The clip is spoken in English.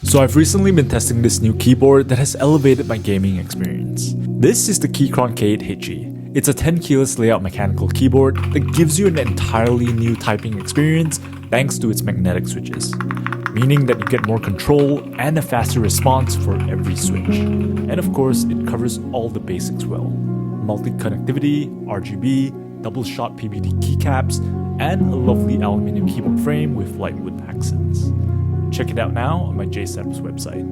So I've recently been testing this new keyboard that has elevated my gaming experience. This is the Keychron K8HE. It's a 10 keyless layout mechanical keyboard that gives you an entirely new typing experience thanks to its magnetic switches, meaning that you get more control and a faster response for every switch. And of course, it covers all the basics well. Multi-connectivity, RGB, double-shot PBT keycaps, and a lovely aluminum keyboard frame with light wood accents. Check it out now on my JSEP's website.